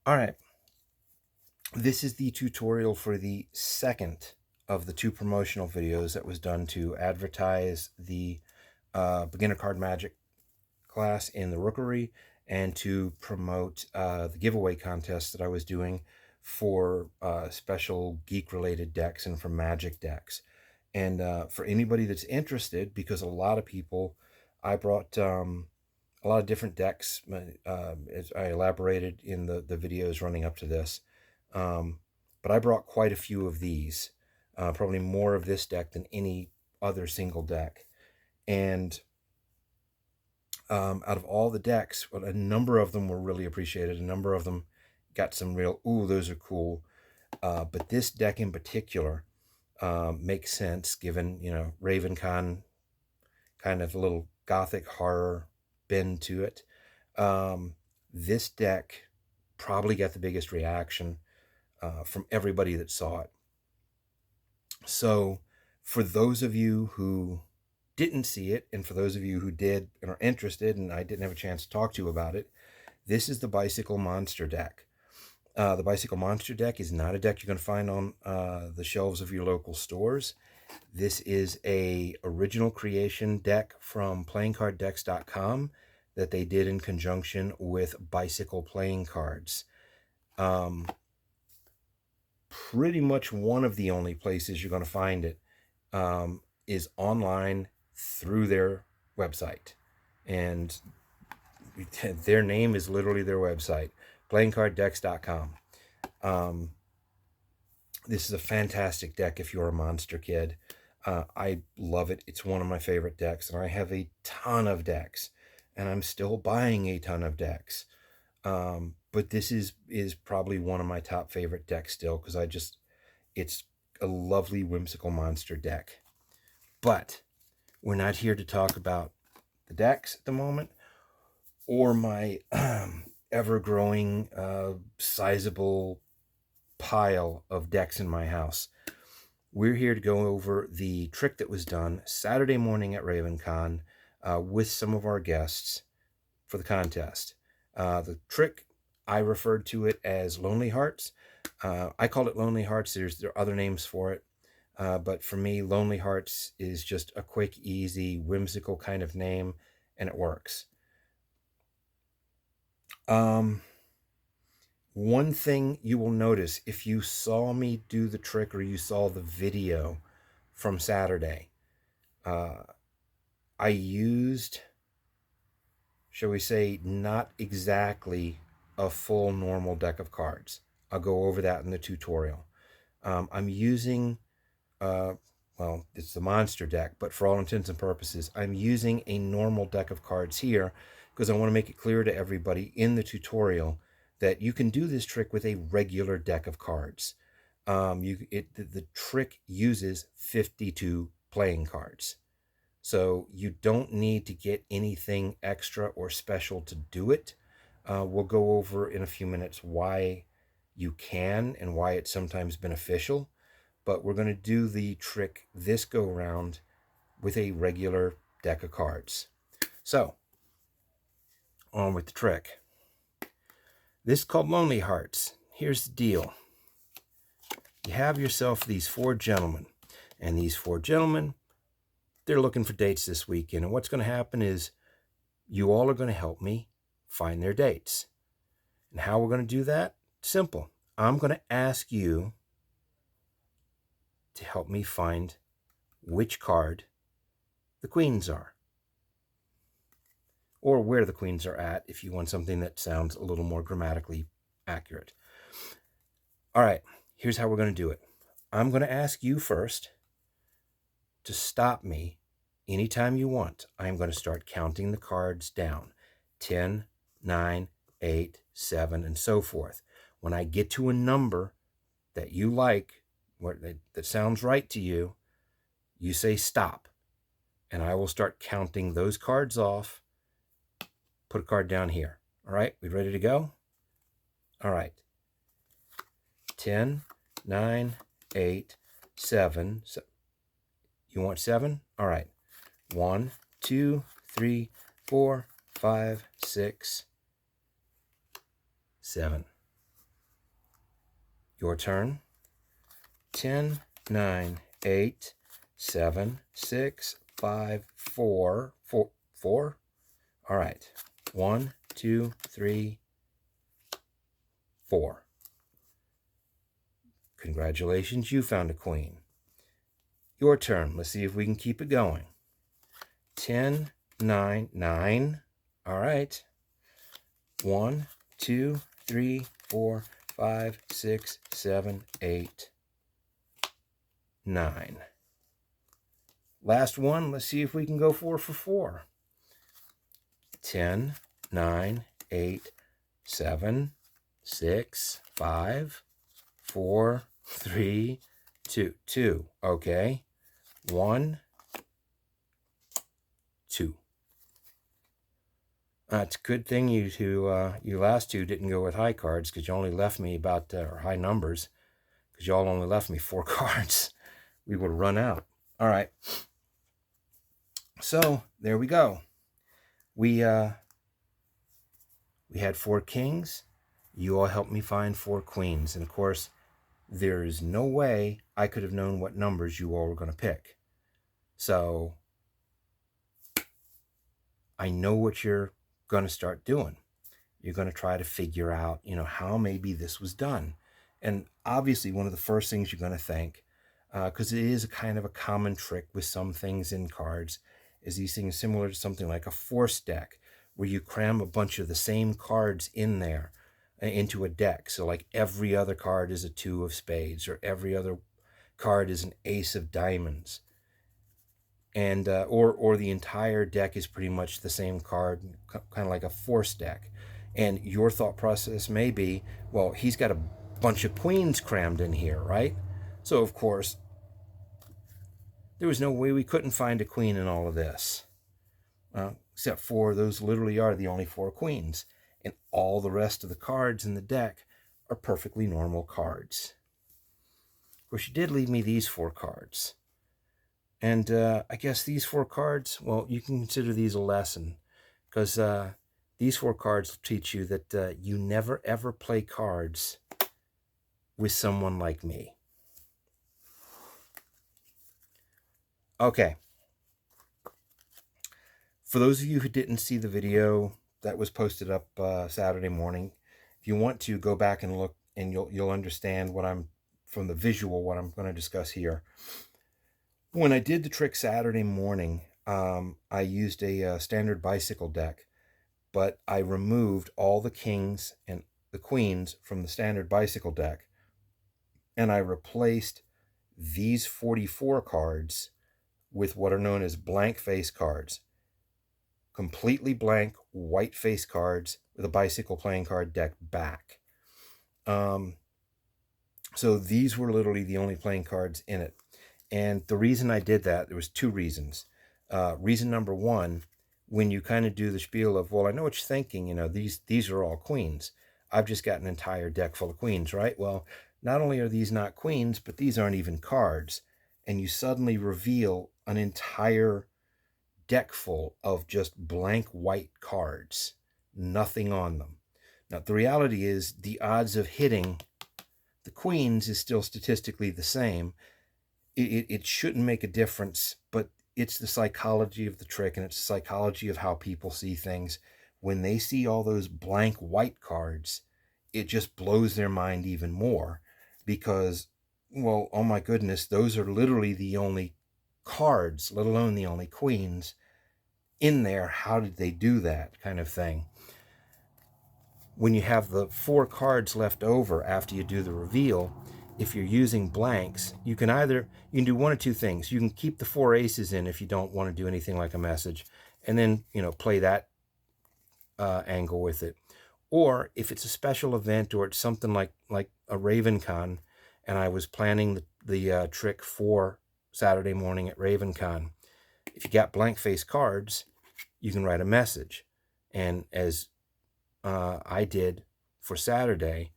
All right, this is the tutorial for the second of the two promotional videos that was done to advertise the beginner card magic class in the Rookery and to promote the giveaway contest that I was doing for special geek-related decks and for magic decks. And for anybody that's interested, because a lot of people, I brought a lot of different decks, as I elaborated in the videos running up to this. But I brought quite a few of these, probably more of this deck than any other single deck. And out of all the decks, well, a number of them were really appreciated. A number of them got some real, ooh, those are cool. But this deck in particular makes sense given, RavenCon, kind of a little gothic horror bend to it. This deck probably got the biggest reaction from everybody that saw it. So for those of you who didn't see it, and for those of you who did and are interested, and I didn't have a chance to talk to you about it, this is the Bicycle Monster deck. The Bicycle Monster deck is not a deck you're going to find on the shelves of your local stores. This is a original creation deck from playingcarddecks.com that they did in conjunction with Bicycle Playing Cards. Pretty much one of the only places you're going to find it is online through their website. And their name is literally their website, playingcarddecks.com. This is a fantastic deck if you're a monster kid. I love it. It's one of my favorite decks, and I have a ton of decks, and I'm still buying a ton of decks. But this is probably one of my top favorite decks still, because it's a lovely, whimsical monster deck. But we're not here to talk about the decks at the moment, or my ever-growing, sizable pile of decks in my house. We're here to go over the trick that was done Saturday morning at RavenCon with some of our guests for the contest. The trick, I referred to it as Lonely Hearts. I call it Lonely Hearts. There are other names for it. But for me, Lonely Hearts is just a quick, easy, whimsical kind of name, and it works. One thing you will notice if you saw me do the trick or you saw the video from Saturday, I used, shall we say, not exactly a full normal deck of cards. I'll go over that in the tutorial. I'm using, well, it's the monster deck, but for all intents and purposes, I'm using a normal deck of cards here because I want to make it clear to everybody in the tutorial that you can do this trick with a regular deck of cards. The trick uses 52 playing cards. So you don't need to get anything extra or special to do it. We'll go over in a few minutes why you can and why it's sometimes beneficial. But we're going to do the trick this go round with a regular deck of cards. So, on with the trick. This is called Lonely Hearts. Here's the deal. You have yourself these four gentlemen. And these four gentlemen, they're looking for dates this weekend. And what's going to happen is you all are going to help me find their dates. And how we're going to do that? Simple. I'm going to ask you to help me find which card the queens are. Or where the queens are at, if you want something that sounds a little more grammatically accurate. All right, here's how we're going to do it. I'm going to ask you first to stop me anytime you want. I'm going to start counting the cards down. 10, 9, 8, 7, and so forth. When I get to a number that you like, that sounds right to you, you say stop. And I will start counting those cards off. Put a card down here. All right, we ready to go? All right. 10, 9, 8, 7. So you want 7? All right. 1, 2, 3, 4, 5, 6, 7. Your turn. 10, 9, 8, 7, 6, 5, 4, 4, 4. All right. 1, 2, 3, 4. Congratulations, you found a queen. Your turn. Let's see if we can keep it going. 10, 9, 9. All right. 1, 2, 3, 4, 5, 6, 7, 8, 9. Last one. Let's see if we can go 4 for 4. 10, 9, 8, 7, 6, 5, 4, 3, 2. 2. Okay. 1, 2. It's a good thing you last two didn't go with high cards, because you only left me about, or high numbers, because y'all only left me 4 cards. We would have run out. All right. So there we go. We had 4 kings. You all helped me find 4 queens. And of course, there's no way I could have known what numbers you all were going to pick. So I know what you're going to start doing. You're going to try to figure out, how maybe this was done. And obviously, one of the first things you're going to think, because it is a kind of a common trick with some things in cards, is these things similar to something like a force deck, where you cram a bunch of the same cards in there into a deck. So like every other card is a 2 of spades, or every other card is an ace of diamonds. And or the entire deck is pretty much the same card, kind of like a force deck. And your thought process may be, well, he's got a bunch of queens crammed in here, right? So of course, there was no way we couldn't find a queen in all of this, except for those literally are the only 4 queens, and all the rest of the cards in the deck are perfectly normal cards. Of course, you did leave me these 4 cards. And I guess these 4 cards, well, you can consider these a lesson, because these 4 cards will teach you that you never, ever play cards with someone like me. Okay. For those of you who didn't see the video that was posted up Saturday morning, if you want to go back and look, and you'll understand from the visual, what I'm going to discuss here. When I did the trick Saturday morning, I used a standard bicycle deck, but I removed all the kings and the queens from the standard bicycle deck, and I replaced these 44 cards with what are known as blank face cards. Completely blank white face cards with a bicycle playing card deck back. So these were literally the only playing cards in it. And the reason I did that, there was 2 reasons. Reason number 1, when you kind of do the spiel of, well, I know what you're thinking, these are all queens. I've just got an entire deck full of queens, right? Well, not only are these not queens, but these aren't even cards. And you suddenly reveal an entire deck full of just blank white cards, nothing on them. Now, the reality is the odds of hitting the queens is still statistically the same. It shouldn't make a difference, but it's the psychology of the trick, and it's the psychology of how people see things. When they see all those blank white cards, it just blows their mind even more, because, well, oh my goodness, those are literally the only cards, let alone the only queens in there. How did they do that, kind of thing? When you have the 4 cards left over after you do the reveal, if you're using blanks, you can do one of 2 things. You can keep the 4 aces in if you don't want to do anything like a message, and then, play that angle with it. Or if it's a special event, or it's something like a RavenCon, and I was planning the trick for Saturday morning at RavenCon, if you got blank face cards, you can write a message. And as I did for Saturday,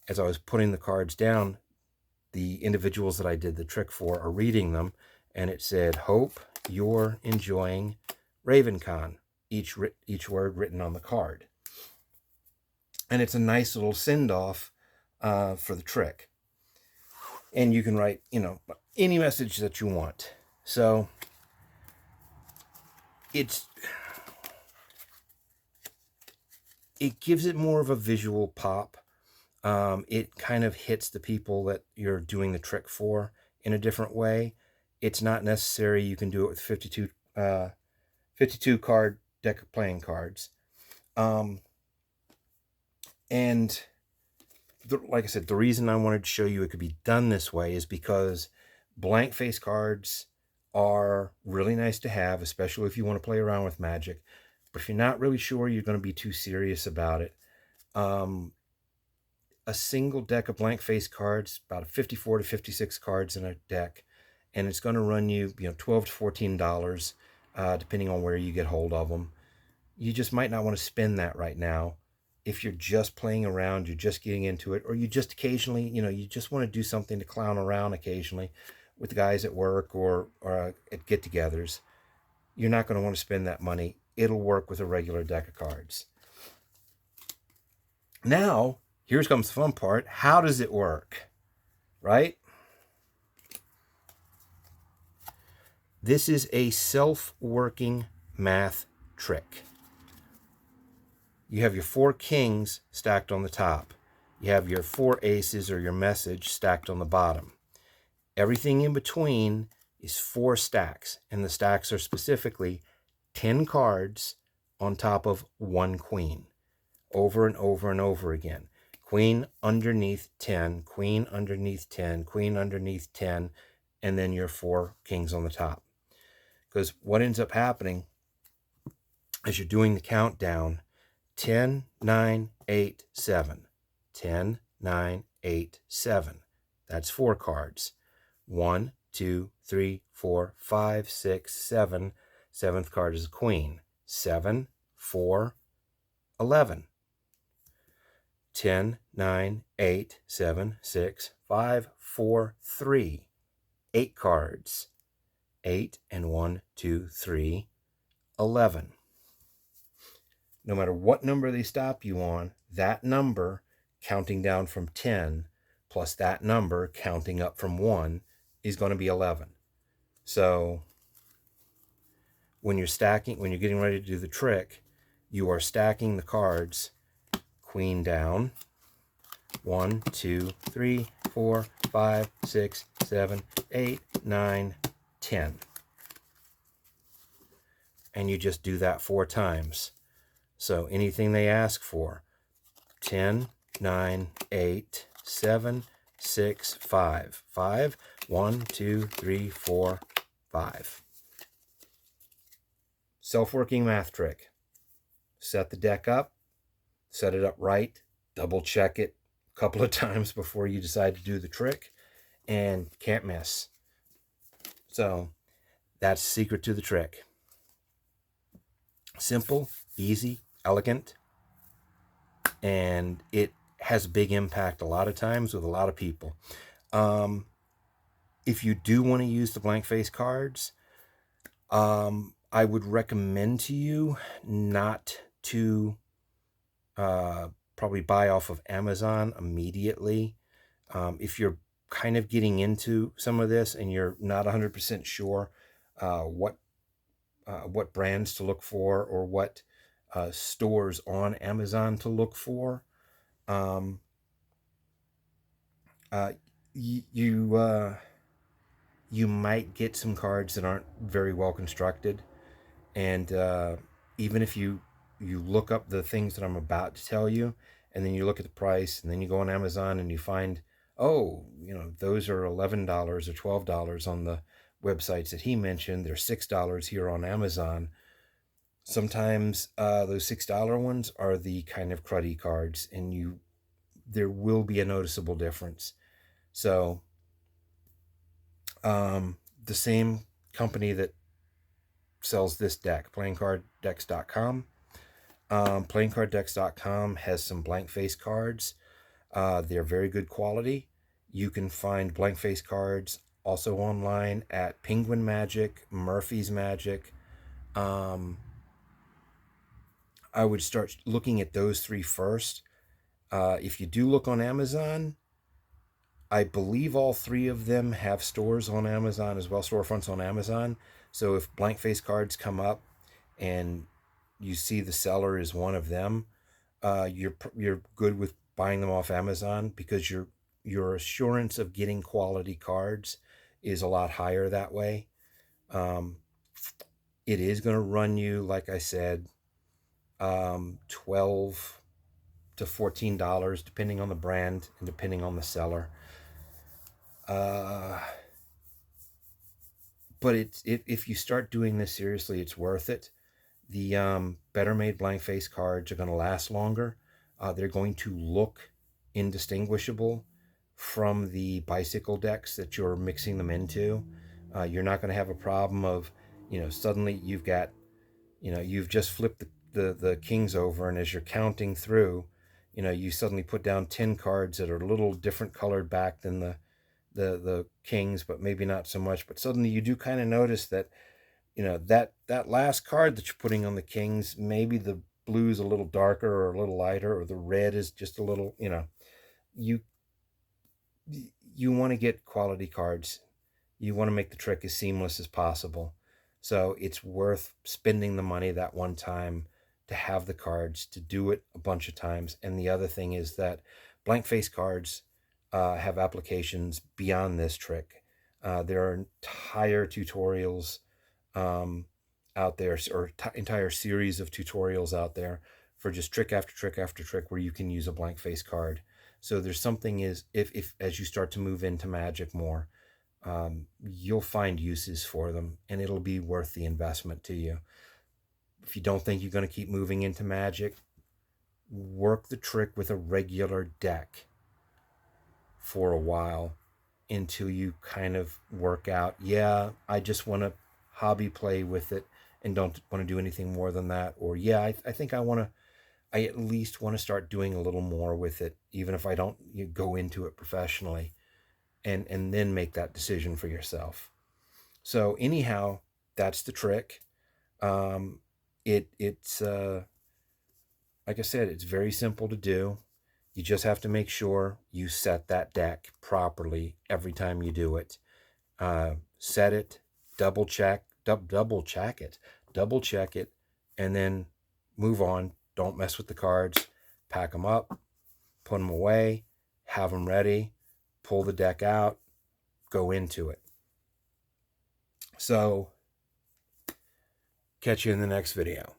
as I was putting the cards down, the individuals that I did the trick for are reading them, and it said, "Hope you're enjoying RavenCon," each word written on the card. And it's a nice little send-off for the trick. And you can write, any message that you want. So it gives it more of a visual pop. It kind of hits the people that you're doing the trick for in a different way. It's not necessary. You can do it with 52 card deck of playing cards. And like I said, the reason I wanted to show you it could be done this way is because blank face cards are really nice to have, especially if you want to play around with Magic. But if you're not really sure you're going to be too serious about it, a single deck of blank face cards, about 54 to 56 cards in a deck, and it's going to run you, $12 to $14, depending on where you get hold of them. You just might not want to spend that right now. If you're just playing around, you're just getting into it, or you just occasionally, you just want to do something to clown around occasionally with the guys at work or at get-togethers, you're not going to want to spend that money. It'll work with a regular deck of cards. Now, here comes the fun part. How does it work? Right? This is a self-working math trick. You have your 4 kings stacked on the top. You have your 4 aces or your message stacked on the bottom. Everything in between is 4 stacks, and the stacks are specifically 10 cards on top of 1 queen, over and over and over again. Queen underneath 10, queen underneath 10, queen underneath 10, and then your 4 kings on the top. Because what ends up happening as you're doing the countdown, 10, 9, 8, 7. 10, 9, 8, 7. That's 4 cards. 1, 2, 3, 4, 5, 6, 7. 7th card is a queen. 7, 4, 11. 10, 9, 8, 7, 6, 5, 4, 3. 8 cards. 8 and 1, 2, 3, 11. No matter what number they stop you on, that number counting down from 10 plus that number counting up from 1 is going to be 11. So when you're getting ready to do the trick, you are stacking the cards, queen down, 1, 2, 3, 4, 5, 6, 7, 8, 9, 10. And you just do that 4 times. So anything they ask for, 10, 9, 8, 7, 6, 5. 5, 1, 2, 3, 4, 5. Self-working math trick. Set the deck up, set it up right, double check it a couple of times before you decide to do the trick, and can't miss. So that's the secret to the trick. Simple, easy, elegant, and it has a big impact a lot of times with a lot of people. If you do want to use the blank face cards, I would recommend to you not to probably buy off of Amazon immediately. If you're kind of getting into some of this and you're not 100% sure what brands to look for or what stores on Amazon to look for, you might get some cards that aren't very well constructed. And even if you look up the things that I'm about to tell you, and then you look at the price, and then you go on Amazon and you find, oh, those are $11 or $12 on the websites that he mentioned. They're $6 here on Amazon. Sometimes those $6 ones are the kind of cruddy cards, and there will be a noticeable difference. So the same company that sells this deck, playingcarddex.com. Playingcarddex.com has some blank face cards. They're very good quality. You can find blank face cards also online at Penguin Magic, Murphy's Magic. I would start looking at those 3 first. If you do look on Amazon, I believe all three of them have stores on Amazon as well, storefronts on Amazon. So if blank face cards come up and you see the seller is one of them, you're good with buying them off Amazon, because your assurance of getting quality cards is a lot higher that way. Um, it is going to run you, like I said, 12 to $14, depending on the brand and depending on the seller. Uh, but if you start doing this seriously, it's worth it. The better made blank face cards are going to last longer. They're going to look indistinguishable from the bicycle decks that you're mixing them into. You're not going to have a problem of, suddenly you've just flipped the kings over, and as you're counting through, you suddenly put down 10 cards that are a little different colored back than the kings, but maybe not so much. But suddenly you do kind of notice that, that last card that you're putting on the kings, maybe the blue's a little darker or a little lighter, or the red is just a little, you you want to get quality cards. You want to make the trick as seamless as possible. So it's worth spending the money that one time to have the cards, to do it a bunch of times. And the other thing is that blank face cards have applications beyond this trick. There are entire tutorials out there, or entire series of tutorials out there for just trick after trick after trick where you can use a blank face card. So there's something is, if as you start to move into Magic more, you'll find uses for them, and it'll be worth the investment to you. If you don't think you're going to keep moving into Magic, work the trick with a regular deck for a while until you kind of work out, yeah, I just want to hobby play with it and don't want to do anything more than that. Or, yeah, I think I at least want to start doing a little more with it, even if I don't go into it professionally, and then make that decision for yourself. So anyhow, that's the trick. It's like I said, it's very simple to do. You just have to make sure you set that deck properly every time you do it. Set it, double check it, and then move on. Don't mess with the cards. Pack them up, put them away, have them ready, pull the deck out, go into it. So, catch you in the next video.